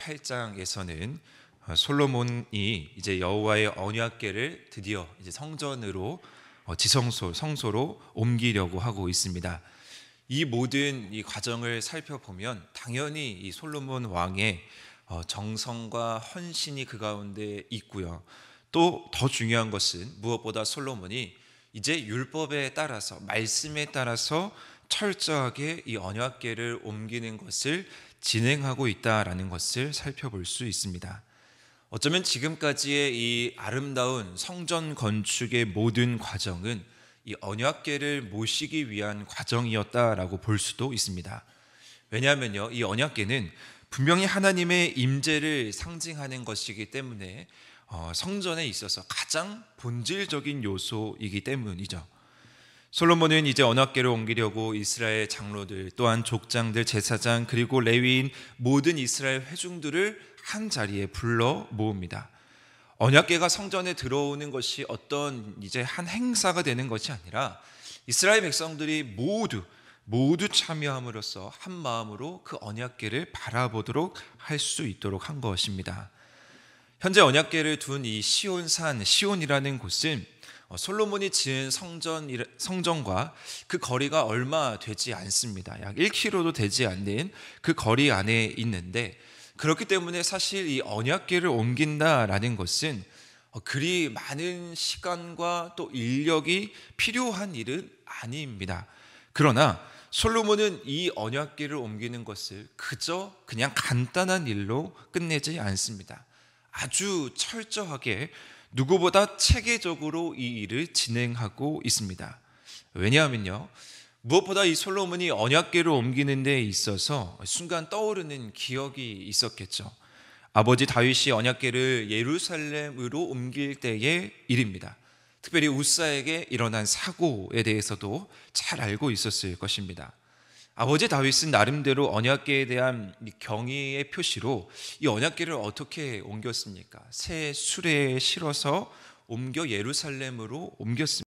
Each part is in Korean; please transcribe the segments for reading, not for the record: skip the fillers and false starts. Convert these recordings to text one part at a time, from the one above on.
8장에서는 솔로몬이 이제 여호와의 언약궤를 드디어 이제 성전으로 성소로 옮기려고 하고 있습니다. 이 모든 이 과정을 살펴보면 당연히 이 솔로몬 왕의 정성과 헌신이 그 가운데 있고요. 또 더 중요한 것은 무엇보다 솔로몬이 이제 율법에 따라서 말씀에 따라서 철저하게 이 언약궤를 옮기는 것을 진행하고 있다라는 것을 살펴볼 수 있습니다. 어쩌면 지금까지의 이 아름다운 성전 건축의 모든 과정은 이 언약궤를 모시기 위한 과정이었다라고 볼 수도 있습니다. 왜냐하면요, 이 언약궤는 분명히 하나님의 임재를 상징하는 것이기 때문에 성전에 있어서 가장 본질적인 요소이기 때문이죠. 솔로몬은 이제 언약궤를 옮기려고 이스라엘 장로들, 또한 족장들, 제사장, 그리고 레위인 모든 이스라엘 회중들을 한 자리에 불러 모읍니다. 언약궤가 성전에 들어오는 것이 어떤 이제 한 행사가 되는 것이 아니라 이스라엘 백성들이 모두 참여함으로써 한 마음으로 그 언약궤를 바라보도록 할 수 있도록 한 것입니다. 현재 언약궤를 둔 이 시온이라는 곳은 솔로몬이 지은 성전과 그 거리가 얼마 되지 않습니다. 약 1km도 되지 않는 그 거리 안에 있는데, 그렇기 때문에 사실 이 언약궤를 옮긴다라는 것은 그리 많은 시간과 또 인력이 필요한 일은 아닙니다. 그러나 솔로몬은 이 언약궤를 옮기는 것을 그냥 간단한 일로 끝내지 않습니다. 아주 철저하게 누구보다 체계적으로 이 일을 진행하고 있습니다. 왜냐하면요, 무엇보다 이 솔로몬이 언약궤를 옮기는 데 있어서 순간 떠오르는 기억이 있었겠죠. 아버지 다윗이 언약궤를 예루살렘으로 옮길 때의 일입니다. 특별히 우사에게 일어난 사고에 대해서도 잘 알고 있었을 것입니다. 아버지 다윗은 나름대로 언약궤에 대한 경의의 표시로 이 언약궤를 어떻게 옮겼습니까? 새 수레에 실어서 옮겨 예루살렘으로 옮겼습니다.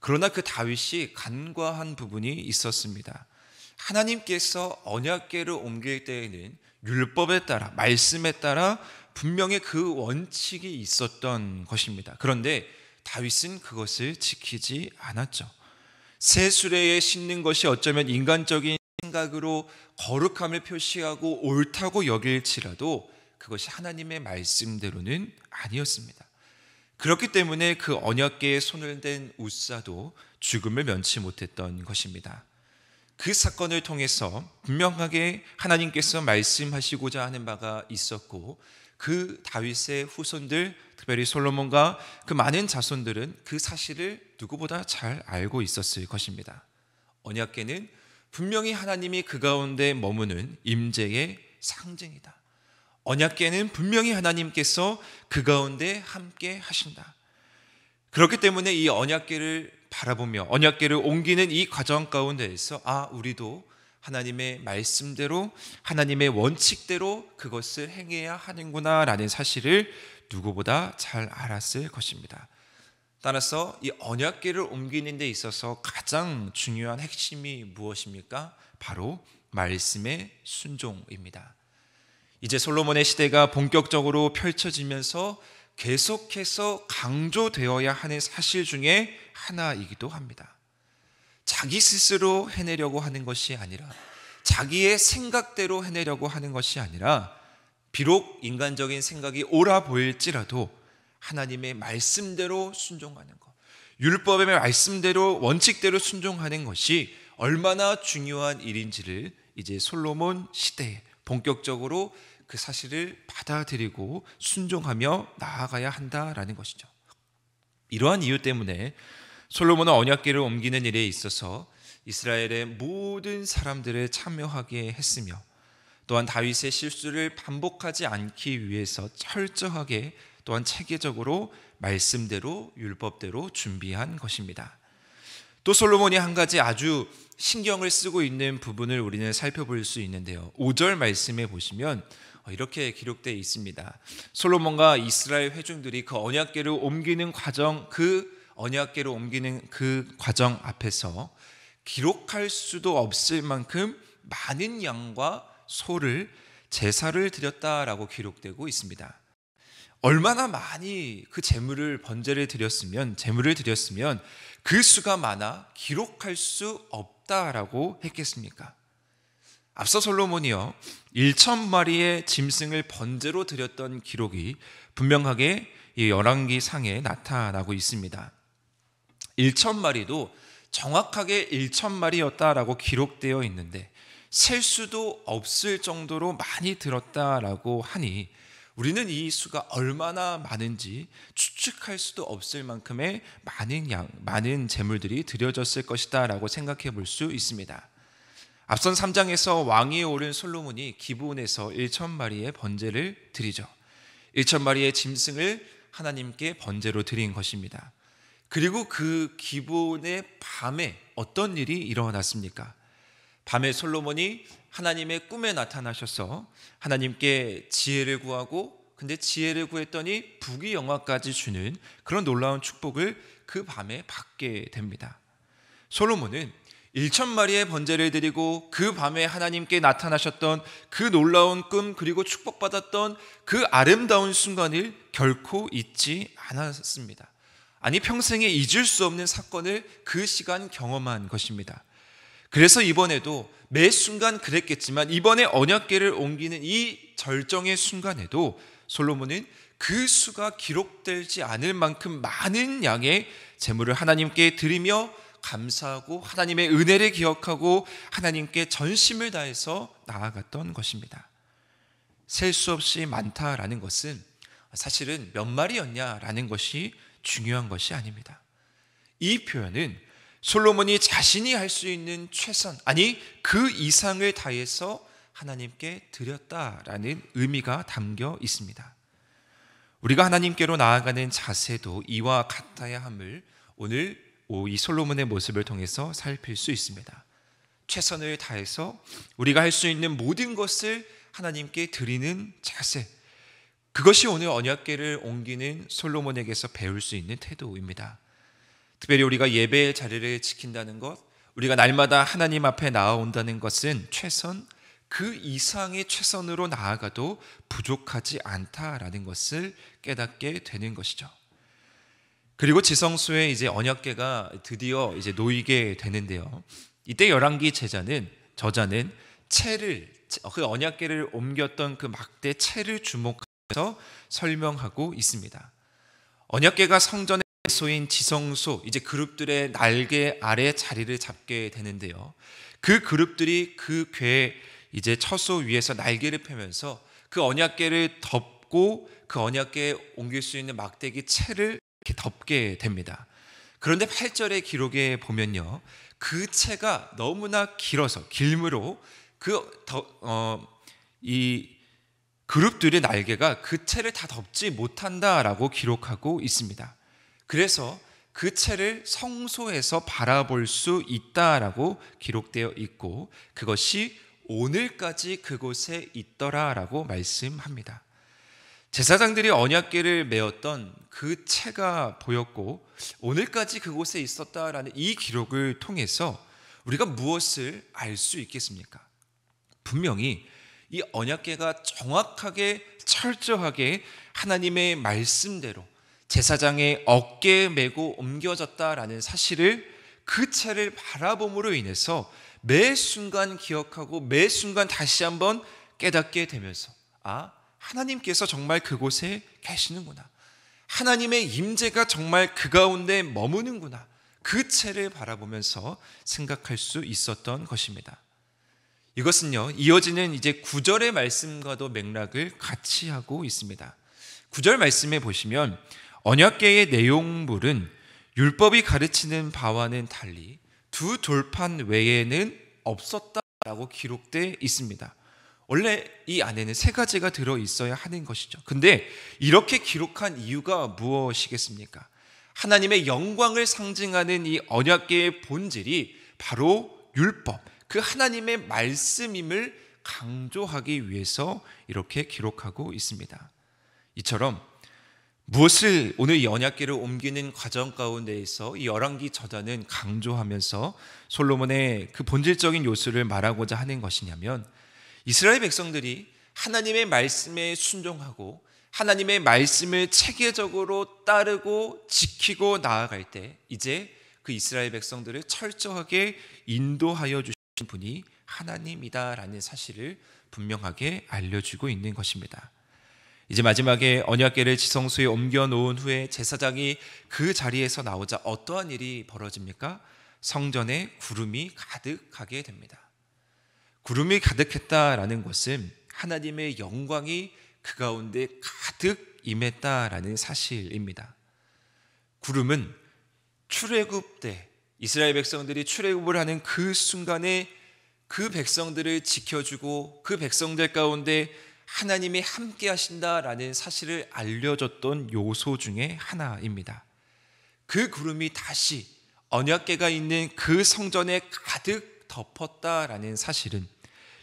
그러나 그 다윗이 간과한 부분이 있었습니다. 하나님께서 언약궤를 옮길 때에는 율법에 따라, 말씀에 따라 분명히 그 원칙이 있었던 것입니다. 그런데 다윗은 그것을 지키지 않았죠. 새 수레에 싣는 것이 어쩌면 인간적인 생각으로 거룩함을 표시하고 옳다고 여길지라도 그것이 하나님의 말씀대로는 아니었습니다. 그렇기 때문에 그 언약궤에 손을 댄 우사도 죽음을 면치 못했던 것입니다. 그 사건을 통해서 분명하게 하나님께서 말씀하시고자 하는 바가 있었고, 그 다윗의 후손들, 특별히 솔로몬과 그 많은 자손들은 그 사실을 누구보다 잘 알고 있었을 것입니다. 언약궤는 분명히 하나님이 그 가운데 머무는 임재의 상징이다. 언약궤는 분명히 하나님께서 그 가운데 함께 하신다. 그렇기 때문에 이 언약궤를 바라보며 언약궤를 옮기는 이 과정 가운데에서 우리도 하나님의 말씀대로, 하나님의 원칙대로 그것을 행해야 하는구나 라는 사실을 누구보다 잘 알았을 것입니다. 따라서 이 언약궤를 옮기는 데 있어서 가장 중요한 핵심이 무엇입니까? 바로 말씀의 순종입니다. 이제 솔로몬의 시대가 본격적으로 펼쳐지면서 계속해서 강조되어야 하는 사실 중에 하나이기도 합니다. 자기 스스로 해내려고 하는 것이 아니라, 자기의 생각대로 해내려고 하는 것이 아니라, 비록 인간적인 생각이 옳아 보일지라도 하나님의 말씀대로 순종하는 것, 율법의 말씀대로 원칙대로 순종하는 것이 얼마나 중요한 일인지를 이제 솔로몬 시대에 본격적으로 그 사실을 받아들이고 순종하며 나아가야 한다라는 것이죠. 이러한 이유 때문에 솔로몬은 언약궤를 옮기는 일에 있어서 이스라엘의 모든 사람들을 참여하게 했으며, 또한 다윗의 실수를 반복하지 않기 위해서 철저하게 또한 체계적으로 말씀대로 율법대로 준비한 것입니다. 또 솔로몬이 한 가지 아주 신경을 쓰고 있는 부분을 우리는 살펴볼 수 있는데요, 5절 말씀에 보시면 이렇게 기록되어 있습니다. 솔로몬과 이스라엘 회중들이 그 언약궤를 옮기는 과정, 언약궤를 옮기는 그 과정 앞에서 기록할 수도 없을 만큼 많은 양과 소를 제사를 드렸다라고 기록되고 있습니다. 얼마나 많이 그 제물을 드렸으면 그 수가 많아 기록할 수 없다라고 했겠습니까? 앞서 솔로몬이요 1,000마리의 짐승을 번제로 드렸던 기록이 분명하게 이 열왕기 상에 나타나고 있습니다. 1,000마리도 정확하게 1,000마리였다라고 기록되어 있는데 셀 수도 없을 정도로 많이 들었다라고 하니 우리는 이 수가 얼마나 많은지 추측할 수도 없을 만큼의 많은 제물들이 드려졌을 것이다라고 생각해 볼 수 있습니다. 앞선 3장에서 왕위에 오른 솔로몬이 기브온에서 1,000마리의 번제를 드리죠. 1,000마리의 짐승을 하나님께 번제로 드린 것입니다. 그리고 그 기브온의 밤에 어떤 일이 일어났습니까? 밤에 솔로몬이 하나님의 꿈에 나타나셔서 하나님께 지혜를 구하고, 근데 지혜를 구했더니 부귀영화까지 주는 그런 놀라운 축복을 그 밤에 받게 됩니다. 솔로몬은 1,000마리의 번제를 드리고 그 밤에 하나님께 나타나셨던 그 놀라운 꿈, 그리고 축복받았던 그 아름다운 순간을 결코 잊지 않았습니다. 아니, 평생에 잊을 수 없는 사건을 그 시간 경험한 것입니다. 그래서 이번에도 매 순간 그랬겠지만 이번에 언약궤를 옮기는 이 절정의 순간에도 솔로몬은 그 수가 기록되지 않을 만큼 많은 양의 제물을 하나님께 드리며 감사하고 하나님의 은혜를 기억하고 하나님께 전심을 다해서 나아갔던 것입니다. 셀 수 없이 많다라는 것은 사실은 몇 마리였냐라는 것이 중요한 것이 아닙니다. 이 표현은 솔로몬이 자신이 할 수 있는 최선, 아니 그 이상을 다해서 하나님께 드렸다라는 의미가 담겨 있습니다. 우리가 하나님께로 나아가는 자세도 이와 같아야 함을 오늘 이 솔로몬의 모습을 통해서 살필 수 있습니다. 최선을 다해서 우리가 할 수 있는 모든 것을 하나님께 드리는 자세, 그것이 오늘 언약궤를 옮기는 솔로몬에게서 배울 수 있는 태도입니다. 특별히 우리가 예배의 자리를 지킨다는 것, 우리가 날마다 하나님 앞에 나아온다는 것은 최선, 그 이상의 최선으로 나아가도 부족하지 않다라는 것을 깨닫게 되는 것이죠. 그리고 지성소에 이제 언약궤가 드디어 이제 놓이게 되는데요. 이때 열왕기 저자는 그 언약궤를 옮겼던 그 막대 채를 주목해서 설명하고 있습니다. 언약궤가 성전의 소인 지성소, 이제 그룹들의 날개 아래 자리를 잡게 되는데요. 그 그룹들이 그 궤 이제 처소 위에서 날개를 펴면서 그 언약궤를 덮고 그 언약궤에 옮길 수 있는 막대기 채를 이렇게 덮게 됩니다. 그런데 8절의 기록에 보면요, 그 채가 너무나 길므로 이 그룹들의 날개가 그 채를 다 덮지 못한다라고 기록하고 있습니다. 그래서 그 채를 성소에서 바라볼 수 있다라고 기록되어 있고 그것이 오늘까지 그곳에 있더라라고 말씀합니다. 제사장들이 언약궤를 메었던 그 채가 보였고 오늘까지 그곳에 있었다라는 이 기록을 통해서 우리가 무엇을 알 수 있겠습니까? 분명히 이 언약궤가 정확하게 철저하게 하나님의 말씀대로 제사장의 어깨에 메고 옮겨졌다라는 사실을 그 채를 바라봄으로 인해서 매 순간 기억하고 매 순간 다시 한번 깨닫게 되면서 하나님께서 정말 그곳에 계시는구나, 하나님의 임재가 정말 그 가운데 머무는구나, 그 채를 바라보면서 생각할 수 있었던 것입니다. 이것은요, 이어지는 이제 9절의 말씀과도 맥락을 같이 하고 있습니다. 9절 말씀에 보시면 언약궤의 내용물은 율법이 가르치는 바와는 달리 두 돌판 외에는 없었다라고 기록되어 있습니다. 원래 이 안에는 3가지가 들어 있어야 하는 것이죠. 근데 이렇게 기록한 이유가 무엇이겠습니까? 하나님의 영광을 상징하는 이 언약궤의 본질이 바로 율법, 그 하나님의 말씀임을 강조하기 위해서 이렇게 기록하고 있습니다. 이처럼 무엇을 오늘 이 언약궤를 옮기는 과정 가운데에서 이 열왕기 저자는 강조하면서 솔로몬의 그 본질적인 요소를 말하고자 하는 것이냐면, 이스라엘 백성들이 하나님의 말씀에 순종하고 하나님의 말씀을 체계적으로 따르고 지키고 나아갈 때 이제 그 이스라엘 백성들을 철저하게 인도하여 주신 분이 하나님이다라는 사실을 분명하게 알려주고 있는 것입니다. 이제 마지막에 언약궤를 지성소에 옮겨 놓은 후에 제사장이 그 자리에서 나오자 어떠한 일이 벌어집니까? 성전에 구름이 가득하게 됩니다. 구름이 가득했다라는 것은 하나님의 영광이 그 가운데 가득 임했다라는 사실입니다. 구름은 출애굽 때 이스라엘 백성들이 출애굽을 하는 그 순간에 그 백성들을 지켜주고 그 백성들 가운데 하나님이 함께 하신다라는 사실을 알려줬던 요소 중에 하나입니다. 그 구름이 다시 언약궤가 있는 그 성전에 가득 덮었다라는 사실은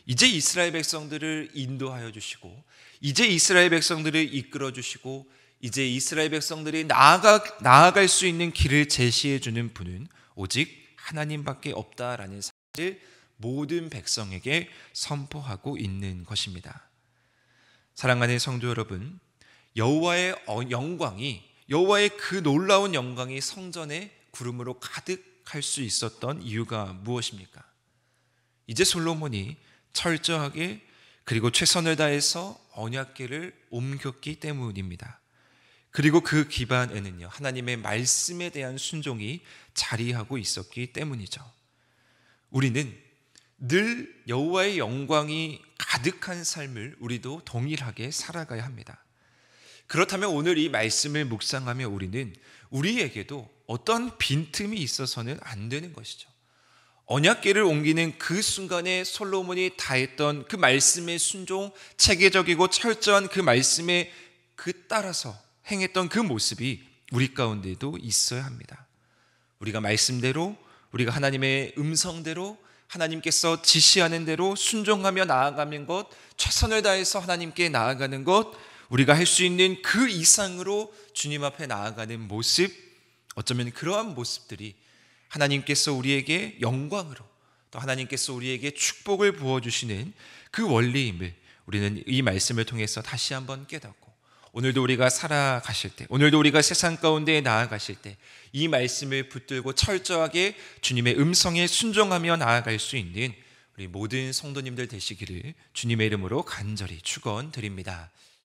이제 이스라엘 백성들을 인도하여 주시고 이제 이스라엘 백성들을 이끌어 주시고 이제 이스라엘 백성들이 나아갈 수 있는 길을 제시해 주는 분은 오직 하나님밖에 없다라는 사실을 모든 백성에게 선포하고 있는 것입니다. 사랑하는 성도 여러분, 여호와의 영광이, 여호와의 그 놀라운 영광이 성전에 구름으로 가득할 수 있었던 이유가 무엇입니까? 이제 솔로몬이 철저하게 그리고 최선을 다해서 언약궤를 옮겼기 때문입니다. 그리고 그 기반에는요, 하나님의 말씀에 대한 순종이 자리하고 있었기 때문이죠. 우리는 늘 여호와의 영광이 가득한 삶을 우리도 동일하게 살아가야 합니다. 그렇다면 오늘 이 말씀을 묵상하며 우리는 우리에게도 어떤 빈틈이 있어서는 안 되는 것이죠. 언약궤를 옮기는 그 순간에 솔로몬이 다했던 그 말씀의 순종, 체계적이고 철저한 그 말씀에 따라서 행했던 그 모습이 우리 가운데도 있어야 합니다. 우리가 말씀대로, 우리가 하나님의 음성대로, 하나님께서 지시하는 대로 순종하며 나아가는 것, 최선을 다해서 하나님께 나아가는 것, 우리가 할 수 있는 그 이상으로 주님 앞에 나아가는 모습, 어쩌면 그러한 모습들이 하나님께서 우리에게 영광으로 또 하나님께서 우리에게 축복을 부어주시는 그 원리임을 우리는 이 말씀을 통해서 다시 한번 깨닫고 오늘도 우리가 살아가실 때, 오늘도 우리가 세상 가운데 나아가실 때 이 말씀을 붙들고 철저하게 주님의 음성에 순종하며 나아갈 수 있는 우리 모든 성도님들 되시기를 주님의 이름으로 간절히 축원드립니다.